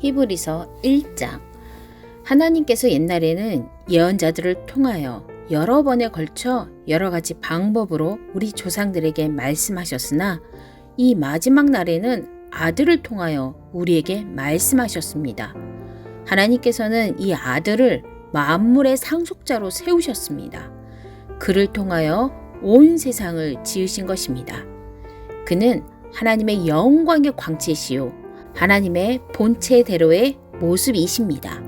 히브리서 1장. 하나님께서 옛날에는 예언자들을 통하여 여러 번에 걸쳐 여러 가지 방법으로 우리 조상들에게 말씀하셨으나 이 마지막 날에는 아들을 통하여 우리에게 말씀하셨습니다. 하나님께서는 이 아들을 만물의 상속자로 세우셨습니다. 그를 통하여 온 세상을 지으신 것입니다. 그는 하나님의 영광의 광채시요 하나님의 본체대로의 모습이십니다.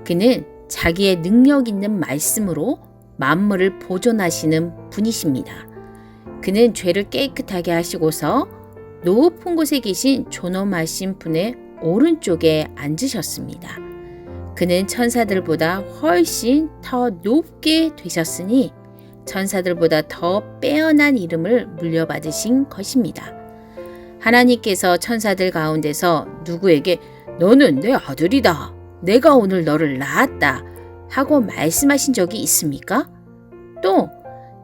그는 자기의 능력 있는 말씀으로 만물을 보존하시는 분이십니다. 그는 죄를 깨끗하게 하시고서 높은 곳에 계신 존엄하신 분의 오른쪽에 앉으셨습니다. 그는 천사들보다 훨씬 더 높게 되셨으니 천사들보다 더 빼어난 이름을 물려받으신 것입니다. 하나님께서 천사들 가운데서 누구에게 너는 내 아들이다. 내가 오늘 너를 낳았다. 하고 말씀하신 적이 있습니까? 또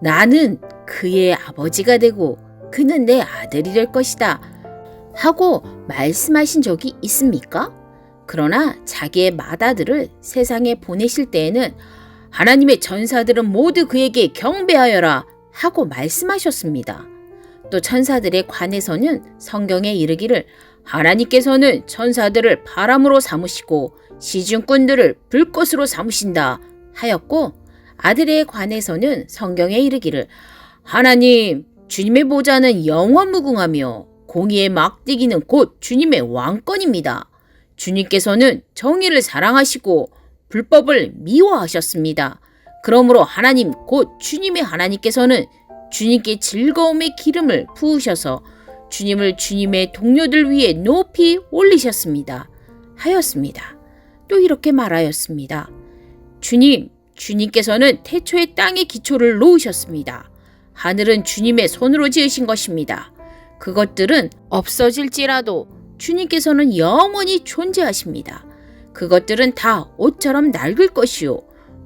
나는 그의 아버지가 되고 그는 내 아들이 될 것이다. 하고 말씀하신 적이 있습니까? 그러나 자기의 맏아들을 세상에 보내실 때에는 하나님의 전사들은 모두 그에게 경배하여라 하고 말씀하셨습니다. 또 천사들에 관해서는 성경에 이르기를 하나님께서는 천사들을 바람으로 삼으시고 시중꾼들을 불꽃으로 삼으신다 하였고, 아들에 관해서는 성경에 이르기를 하나님 주님의 보좌는 영원무궁하며 공의의 막대기는 곧 주님의 왕권입니다. 주님께서는 정의를 사랑하시고 불법을 미워하셨습니다. 그러므로 하나님 곧 주님의 하나님께서는 주님께 즐거움의 기름을 부으셔서 주님을 주님의 동료들 위에 높이 올리셨습니다. 하였습니다. 또 이렇게 말하였습니다. 주님께서는 태초에 땅의 기초를 놓으셨습니다. 하늘은 주님의 손으로 지으신 것입니다. 그것들은 없어질지라도 주님께서는 영원히 존재하십니다. 그것들은 다 옷처럼 낡을 것이요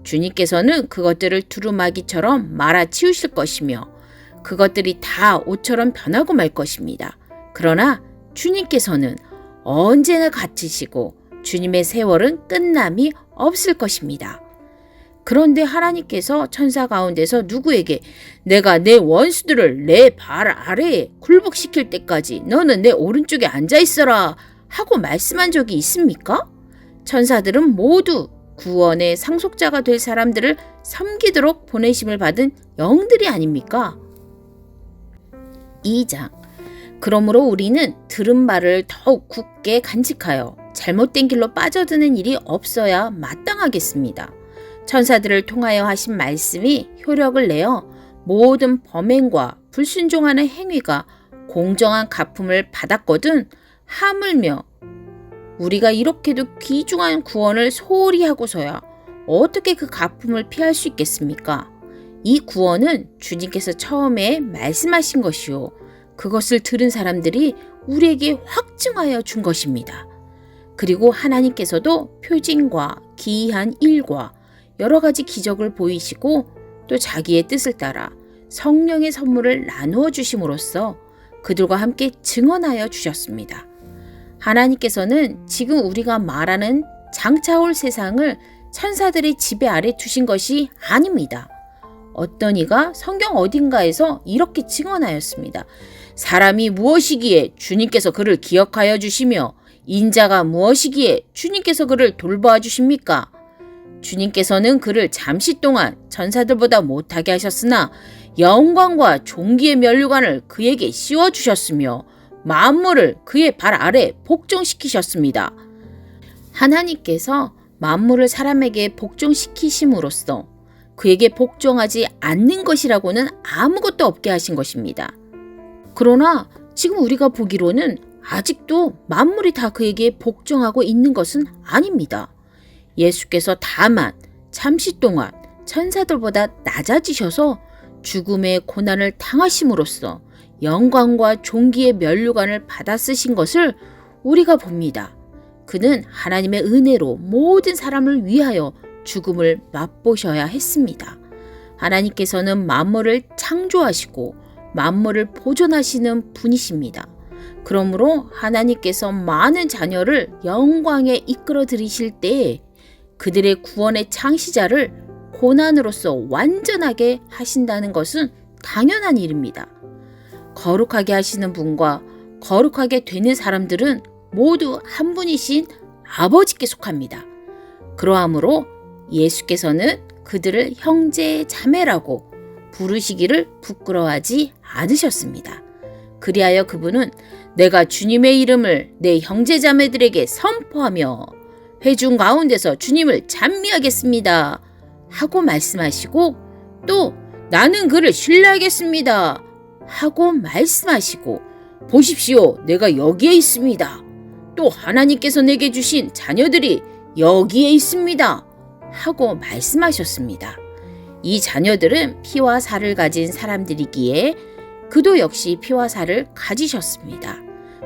주님께서는 그것들을 두루마기처럼 말아치우실 것이며 그것들이 다 옷처럼 변하고 말 것입니다. 그러나 주님께서는 언제나 같으시고 주님의 세월은 끝남이 없을 것입니다. 그런데 하나님께서 천사 가운데서 누구에게 내가 내 원수들을 내 발 아래에 굴복시킬 때까지 너는 내 오른쪽에 앉아 있어라 하고 말씀한 적이 있습니까? 천사들은 모두 구원의 상속자가 될 사람들을 섬기도록 보내심을 받은 영들이 아닙니까? 2장. 그러므로 우리는 들은 말을 더욱 굳게 간직하여 잘못된 길로 빠져드는 일이 없어야 마땅하겠습니다. 천사들을 통하여 하신 말씀이 효력을 내어 모든 범행과 불순종하는 행위가 공정한 갚음을 받았거든 하물며 우리가 이렇게도 귀중한 구원을 소홀히 하고서야 어떻게 그 갚음을 피할 수 있겠습니까? 이 구원은 주님께서 처음에 말씀하신 것이요 그것을 들은 사람들이 우리에게 확증하여 준 것입니다. 그리고 하나님께서도 표징과 기이한 일과 여러 가지 기적을 보이시고 또 자기의 뜻을 따라 성령의 선물을 나누어 주심으로써 그들과 함께 증언하여 주셨습니다. 하나님께서는 지금 우리가 말하는 장차 올 세상을 천사들의 지배 아래 두신 것이 아닙니다. 어떤 이가 성경 어딘가에서 이렇게 증언하였습니다. 사람이 무엇이기에 주님께서 그를 기억하여 주시며 인자가 무엇이기에 주님께서 그를 돌보아 주십니까? 주님께서는 그를 잠시 동안 천사들보다 못하게 하셨으나 영광과 존귀의 면류관을 그에게 씌워주셨으며 만물을 그의 발 아래 복종시키셨습니다. 하나님께서 만물을 사람에게 복종시키심으로써 그에게 복종하지 않는 것이라고는 아무것도 없게 하신 것입니다. 그러나 지금 우리가 보기로는 아직도 만물이 다 그에게 복종하고 있는 것은 아닙니다. 예수께서 다만 잠시 동안 천사들보다 낮아지셔서 죽음의 고난을 당하심으로써 영광과 존귀의 면류관을 받아 쓰신 것을 우리가 봅니다. 그는 하나님의 은혜로 모든 사람을 위하여 죽음을 맛보셔야 했습니다. 하나님께서는 만물을 창조하시고 만물을 보존하시는 분이십니다. 그러므로 하나님께서 많은 자녀를 영광에 이끌어 들이실 때 그들의 구원의 창시자를 고난으로서 완전하게 하신다는 것은 당연한 일입니다. 거룩하게 하시는 분과 거룩하게 되는 사람들은 모두 한 분이신 아버지께 속합니다. 그러하므로 예수께서는 그들을 형제 자매라고 부르시기를 부끄러워하지 않으셨습니다. 그리하여 그분은 내가 주님의 이름을 내 형제 자매들에게 선포하며 회중 가운데서 주님을 찬미하겠습니다 하고 말씀하시고 또 나는 그를 신뢰하겠습니다 하고 말씀하시고 보십시오 내가 여기에 있습니다. 또 하나님께서 내게 주신 자녀들이 여기에 있습니다 하고 말씀하셨습니다. 이 자녀들은 피와 살을 가진 사람들이기에 그도 역시 피와 살을 가지셨습니다.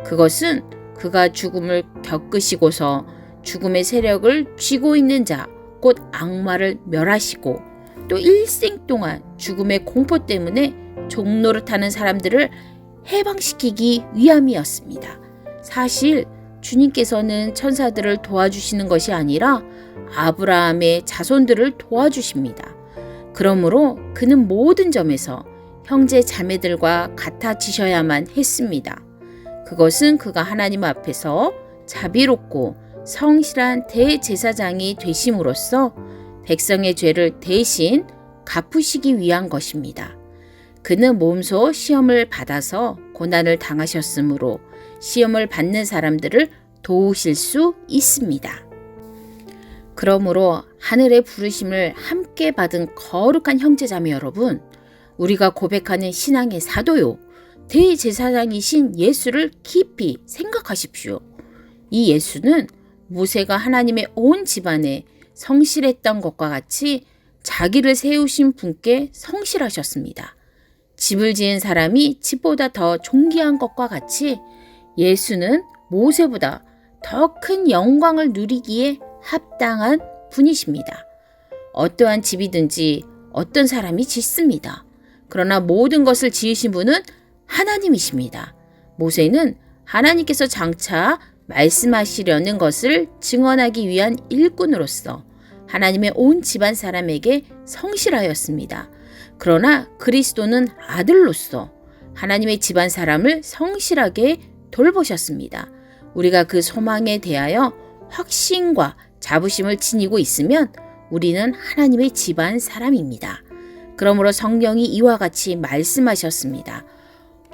그것은 그가 죽음을 겪으시고서 죽음의 세력을 쥐고 있는 자, 곧 악마를 멸하시고 또 일생 동안 죽음의 공포 때문에 종노릇하는 사람들을 해방시키기 위함이었습니다. 사실 주님께서는 천사들을 도와주시는 것이 아니라 아브라함의 자손들을 도와주십니다. 그러므로 그는 모든 점에서 형제 자매들과 같아지셔야만 했습니다. 그것은 그가 하나님 앞에서 자비롭고 성실한 대제사장이 되심으로써 백성의 죄를 대신 갚으시기 위한 것입니다. 그는 몸소 시험을 받아서 고난을 당하셨으므로 시험을 받는 사람들을 도우실 수 있습니다. 그러므로 하늘의 부르심을 함께 받은 거룩한 형제자매 여러분, 우리가 고백하는 신앙의 사도요, 대제사장이신 예수를 깊이 생각하십시오. 이 예수는 모세가 하나님의 온 집안에 성실했던 것과 같이 자기를 세우신 분께 성실하셨습니다. 집을 지은 사람이 집보다 더 존귀한 것과 같이 예수는 모세보다 더 큰 영광을 누리기에 합당한 분이십니다. 어떠한 집이든지 어떤 사람이 짓습니다. 그러나 모든 것을 지으신 분은 하나님이십니다. 모세는 하나님께서 장차 말씀하시려는 것을 증언하기 위한 일꾼으로서 하나님의 온 집안 사람에게 성실하였습니다. 그러나 그리스도는 아들로서 하나님의 집안 사람을 성실하게 돌보셨습니다. 우리가 그 소망에 대하여 확신과 자부심을 지니고 있으면 우리는 하나님의 집안 사람입니다. 그러므로 성령이 이와 같이 말씀하셨습니다.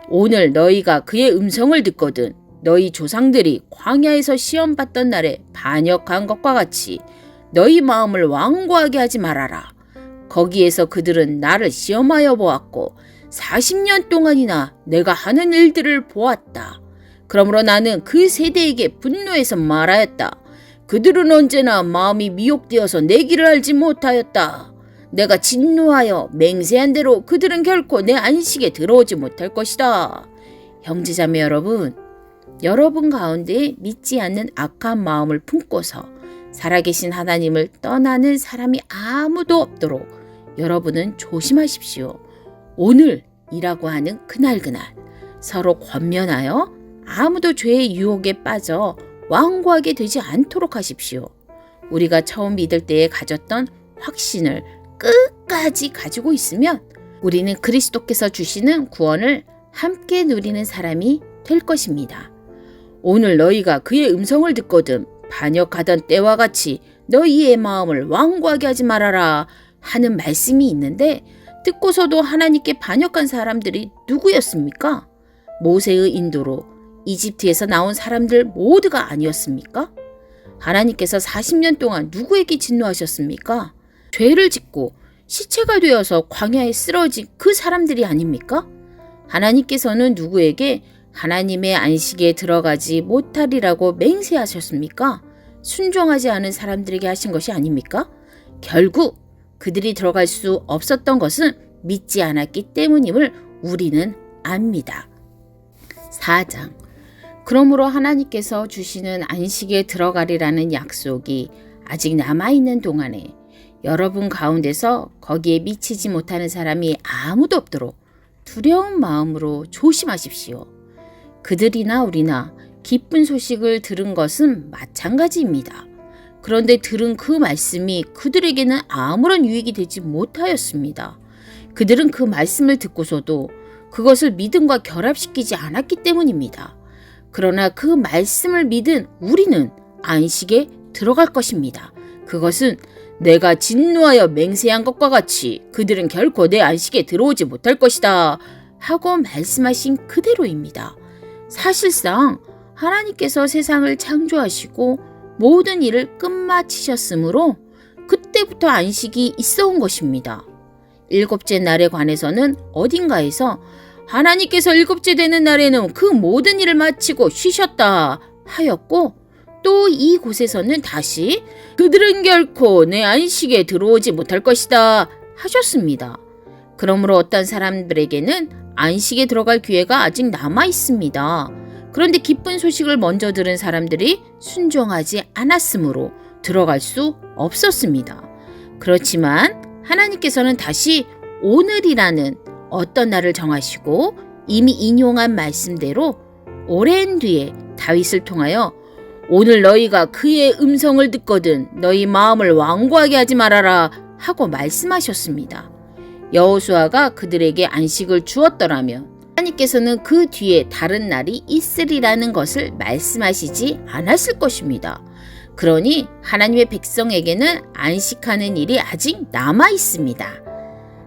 오늘 너희가 그의 음성을 듣거든 너희 조상들이 광야에서 시험받던 날에 반역한 것과 같이 너희 마음을 완고하게 하지 말아라. 거기에서 그들은 나를 시험하여 보았고 40년 동안이나 내가 하는 일들을 보았다. 그러므로 나는 그 세대에게 분노해서 말하였다. 그들은 언제나 마음이 미혹되어서 내 길을 알지 못하였다. 내가 진노하여 맹세한 대로 그들은 결코 내 안식에 들어오지 못할 것이다. 형제자매 여러분 가운데 믿지 않는 악한 마음을 품고서 살아계신 하나님을 떠나는 사람이 아무도 없도록 여러분은 조심하십시오. 오늘이라고 하는 그날 서로 권면하여 아무도 죄의 유혹에 빠져 완고하게 되지 않도록 하십시오. 우리가 처음 믿을 때에 가졌던 확신을 끝까지 가지고 있으면 우리는 그리스도께서 주시는 구원을 함께 누리는 사람이 될 것입니다. 오늘 너희가 그의 음성을 듣거든 반역하던 때와 같이 너희의 마음을 완고하게 하지 말아라 하는 말씀이 있는데 듣고서도 하나님께 반역한 사람들이 누구였습니까? 모세의 인도로 이집트에서 나온 사람들 모두가 아니었습니까? 하나님께서 40년 동안 누구에게 진노하셨습니까? 죄를 짓고 시체가 되어서 광야에 쓰러진 그 사람들이 아닙니까? 하나님께서는 누구에게 하나님의 안식에 들어가지 못하리라고 맹세하셨습니까? 순종하지 않은 사람들에게 하신 것이 아닙니까? 결국 그들이 들어갈 수 없었던 것은 믿지 않았기 때문임을 우리는 압니다. 4장. 그러므로 하나님께서 주시는 안식에 들어가리라는 약속이 아직 남아있는 동안에 여러분 가운데서 거기에 미치지 못하는 사람이 아무도 없도록 두려운 마음으로 조심하십시오. 그들이나 우리나 기쁜 소식을 들은 것은 마찬가지입니다. 그런데 들은 그 말씀이 그들에게는 아무런 유익이 되지 못하였습니다. 그들은 그 말씀을 듣고서도 그것을 믿음과 결합시키지 않았기 때문입니다. 그러나 그 말씀을 믿은 우리는 안식에 들어갈 것입니다. 그것은 내가 진노하여 맹세한 것과 같이 그들은 결코 내 안식에 들어오지 못할 것이다 하고 말씀하신 그대로입니다. 사실상 하나님께서 세상을 창조하시고 모든 일을 끝마치셨으므로 그때부터 안식이 있어 온 것입니다. 일곱째 날에 관해서는 어딘가에서 하나님께서 일곱째 되는 날에는 그 모든 일을 마치고 쉬셨다 하였고, 또 이곳에서는 다시 그들은 결코 내 안식에 들어오지 못할 것이다 하셨습니다. 그러므로 어떤 사람들에게는 안식에 들어갈 기회가 아직 남아 있습니다. 그런데 기쁜 소식을 먼저 들은 사람들이 순종하지 않았으므로 들어갈 수 없었습니다. 그렇지만 하나님께서는 다시 오늘이라는 어떤 날을 정하시고 이미 인용한 말씀대로 오랜 뒤에 다윗을 통하여 오늘 너희가 그의 음성을 듣거든 너희 마음을 완고하게 하지 말아라 하고 말씀하셨습니다. 여호수아가 그들에게 안식을 주었더라면 하나님께서는 그 뒤에 다른 날이 있으리라는 것을 말씀하시지 않았을 것입니다. 그러니 하나님의 백성에게는 안식하는 일이 아직 남아 있습니다.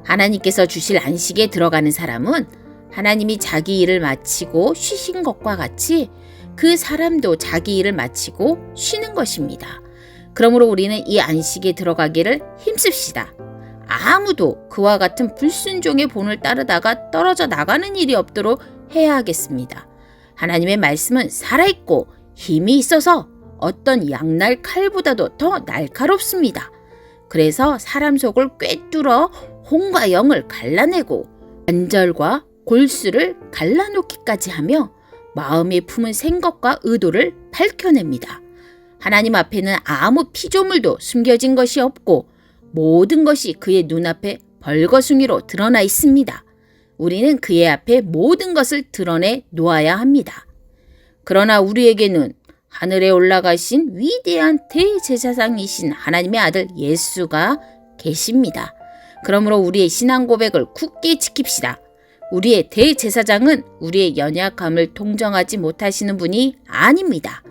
하나님께서 주실 안식에 들어가는 사람은 하나님이 자기 일을 마치고 쉬신 것과 같이 그 사람도 자기 일을 마치고 쉬는 것입니다. 그러므로 우리는 이 안식에 들어가기를 힘씁시다. 아무도 그와 같은 불순종의 본을 따르다가 떨어져 나가는 일이 없도록 해야 하겠습니다. 하나님의 말씀은 살아있고 힘이 있어서 어떤 양날 칼보다도 더 날카롭습니다. 그래서 사람 속을 꿰뚫어 혼과 영을 갈라내고 관절과 골수를 갈라놓기까지 하며 마음에 품은 생각과 의도를 밝혀냅니다. 하나님 앞에는 아무 피조물도 숨겨진 것이 없고 모든 것이 그의 눈앞에 벌거숭이로 드러나 있습니다. 우리는 그의 앞에 모든 것을 드러내 놓아야 합니다. 그러나 우리에게는 하늘에 올라가신 위대한 대제사장이신 하나님의 아들 예수가 계십니다. 그러므로 우리의 신앙 고백을 굳게 지킵시다. 우리의 대제사장은 우리의 연약함을 동정하지 못하시는 분이 아닙니다.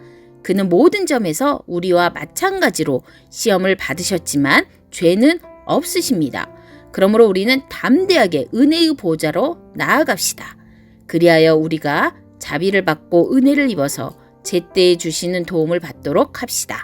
그는 모든 점에서 우리와 마찬가지로 시험을 받으셨지만 죄는 없으십니다. 그러므로 우리는 담대하게 은혜의 보좌로 나아갑시다. 그리하여 우리가 자비를 받고 은혜를 입어서 제때에 주시는 도움을 받도록 합시다.